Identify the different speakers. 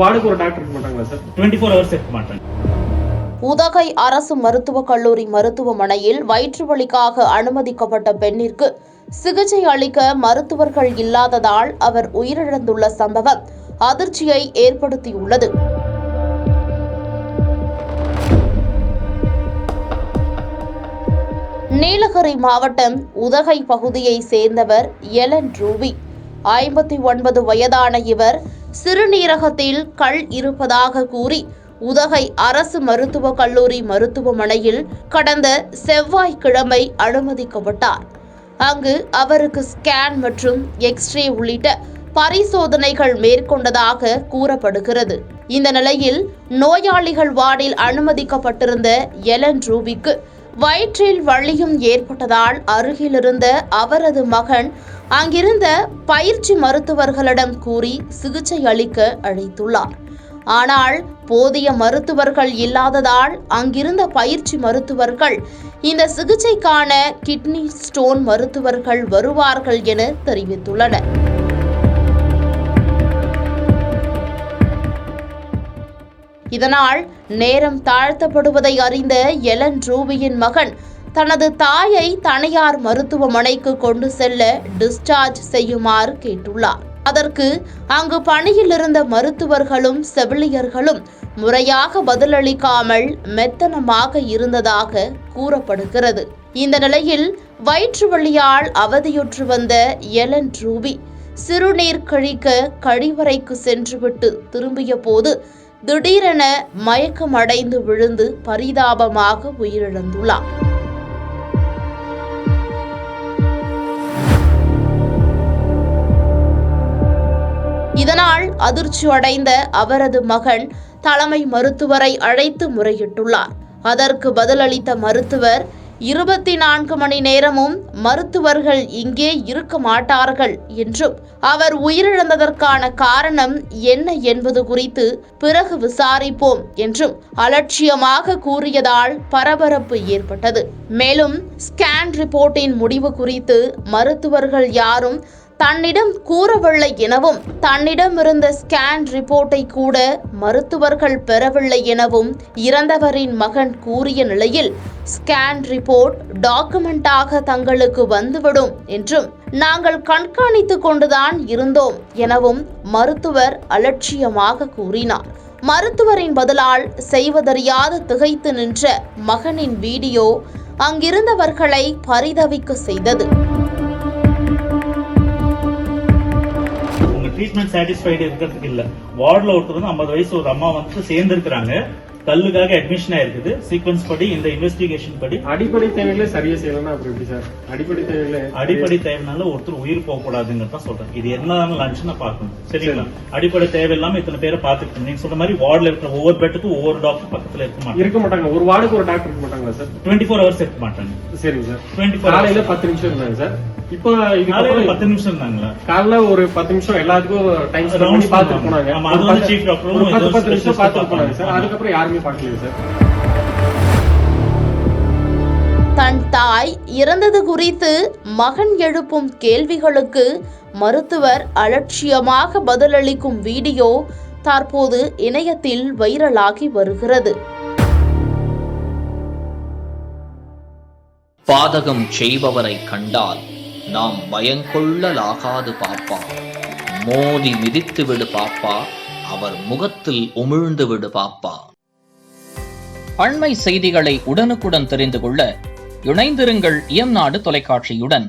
Speaker 1: வார்டுக்கு ஒரு டாக்டர் இருக்க மாட்டாங்களா சார்?
Speaker 2: 24 hours இருக்க மாட்டாங்க.
Speaker 3: உதகை அரசு மருத்துவக் கல்லூரி மருத்துவமனையில் வயிற்று வலிக்காக அனுமதிக்கப்பட்ட பெண்ணிற்கு சிகிச்சை அளிக்க மருத்துவர்கள் இல்லாததால் அவர் உயிரிழந்துள்ள சம்பவம் அதிர்ச்சியை ஏற்படுத்தியுள்ளது. நீலகிரி மாவட்டம் உதகை பகுதியை சேர்ந்தவர் எலன் ரூபி. 59 வயதான இவர் சிறுநீரகத்தில் கல் இருப்பதாக கூறி உதகை அரசு மருத்துவக் கல்லூரி மருத்துவமனையில் கடந்த செவ்வாய்க்கிழமை அனுமதிக்கப்பட்டார். அங்கு அவருக்கு ஸ்கேன் மற்றும் எக்ஸ்ரே உள்ளிட்ட பரிசோதனைகள் மேற்கொண்டதாக கூறப்படுகிறது. இந்த நிலையில் நோயாளிகள் வார்டில் அனுமதிக்கப்பட்டிருந்த எலன் ரூபிக்கு வயிற்றில் வலியும் ஏற்பட்டதால் அருகிலிருந்த அவரது மகன் அங்கிருந்த பயிற்சி மருத்துவர்களிடம் கூறி சிகிச்சை அளிக்க அழைத்துள்ளார். ஆனால் போதிய மருத்துவர்கள் இல்லாததால் அங்கிருந்த பயிற்சி மருத்துவர்கள் இந்த சிகிச்சைக்கான கிட்னி ஸ்டோன் மருத்துவர்கள் வருவார்கள் என தெரிவித்துள்ளனர். இதனால் நேரம் தாழ்த்தப்படுவதை அறிந்த எலன் ரூபியின் மகன் தனது தாயை தனியார் மருத்துவமனைக்கு கொண்டு செல்ல டிஸ்சார்ஜ் செய்யுமாறு கேட்டுள்ளார். அதற்கு அங்கு பணியில் இருந்த மருத்துவர்களும் செவிலியர்களும் முறையாக பதிலளிக்காமல் மெத்தனமாக இருந்ததாக கூறப்படுகிறது. இந்த நிலையில் வயிற்று வலியால் அவதியுற்று வந்த எலன் ரூபி சிறுநீர் கழிக்க கழிவறைக்கு சென்றுவிட்டு திரும்பிய போது திடீரென மயக்கமடைந்து விழுந்து பரிதாபமாக உயிரிழந்துள்ளார். இதனால் அதிர்ச்சி அடைந்த அவரது மகன் தலைமை மருத்துவரை அழைத்து முறையிட்டுள்ளார். அதற்கு பதிலளித்த மருத்துவர் 24 மணி நேரமும் மருத்துவர்கள் இங்கே இருக்க மாட்டார்கள் என்றும் அவர் உயிரிழந்ததற்கான காரணம் என்ன என்பது குறித்து பிறகு விசாரிப்போம் என்றும் அலட்சியமாக கூறியதால் பரபரப்பு ஏற்பட்டது. மேலும் ஸ்கேன் ரிப்போர்ட்டின் முடிவு குறித்து மருத்துவர்கள் யாரும் தன்னிடம் கூறவில்லை எனவும் தன்னிடமிருந்த ஸ்கேன் ரிப்போர்ட்டை கூட மருத்துவர்கள் பெறவில்லை எனவும் இறந்தவரின் மகன் கூறிய நிலையில் ஸ்கேன் ரிப்போர்ட் டாக்குமெண்டாக தங்களுக்கு வந்துவிடும் என்றும் நாங்கள் கண்காணித்துக் கொண்டுதான் இருந்தோம் எனவும் மருத்துவர் அலட்சியமாக கூறினார். மருத்துவரின் பதிலால் செய்வதறியாது திகைத்து நின்ற மகனின் வீடியோ அங்கிருந்தவர்களை பரிதவிக்க செய்தது.
Speaker 2: ட்ரீட்மெண்ட் சாட்டிஸ்ஃபைடு இருக்கிறதுக்கு இல்ல, வார்டுல ஒருத்தர் 50 வயசு ஒரு அம்மா சேர்ந்திருக்கிறாங்க, கல்லுக்காக அட்மிஷன் ஆயிருக்குது. சீக்வன்ஸ் படி இந்த இன்வெஸ்டிகேஷன் படி
Speaker 1: அடிப்படை தேவைகளை சரியா செய்யலாம். அப்புறம் எப்படி சார்
Speaker 2: அடிப்படை தேவைனால ஒருத்தர் உயிர் போக கூடாதுன்னு தான் சொல்றேன். இது என்ன லஞ்சுன்னு பார்க்கணும், சரிங்களா? அடிப்படை தேவை இல்லாம இத்தனை பேரை பார்த்துட்டு நீங்க சொல்ற மாதிரி வார்டுல இருக்கிற ஒவ்வொரு பெட்டுக்கும் ஒவ்வொரு டாக்டர் பக்கத்துல இருக்க மாட்டாங்க.
Speaker 1: ஒரு வார்டுக்கு ஒரு டாக்டர் இருக்க மாட்டாங்களா சார்?
Speaker 2: 24 hours இருக்க மாட்டாங்க.
Speaker 1: சரிங்க சார்.
Speaker 2: 24
Speaker 1: காலையில 10 நிமிஷம் இருந்தாங்க சார். இப்போ
Speaker 2: 10 நிமிஷம் இருந்தாங்களா?
Speaker 1: காலைல ஒரு 10 நிமிஷம் எல்லாத்துக்கும் டைம் ஸ்பெண்ட் பண்ணி பார்த்துட்டு போனாங்க.
Speaker 2: அது வந்து சீஃப் டாக்டரும்
Speaker 1: 10 நிமிஷம் பார்த்துட்டு போனாங்க சார். அதுக்கப்புறம் யாருமே பார்க்கல சார்.
Speaker 3: தன் தாய் இறந்தது குறித்து மகன் எழுப்பும் கேள்விகளுக்கு மருத்துவர் அலட்சியமாக பதிலளிக்கும் வீடியோ தற்போது இணையத்தில் வைரலாகி வருகிறது.
Speaker 4: பாதகம் செய்பவரை கண்டால் நாம் பயங்கொள்ளலாகாது பாப்பா. மோதி மிதித்து விடு பாப்பா, அவர் முகத்தில் உமிழ்ந்து விடு பாப்பா. அண்மை செய்திகளை உடனுக்குடன் தெரிந்து கொள்ள இணைந்திருங்கள் இயம்நாடு தொலைக்காட்சியுடன்.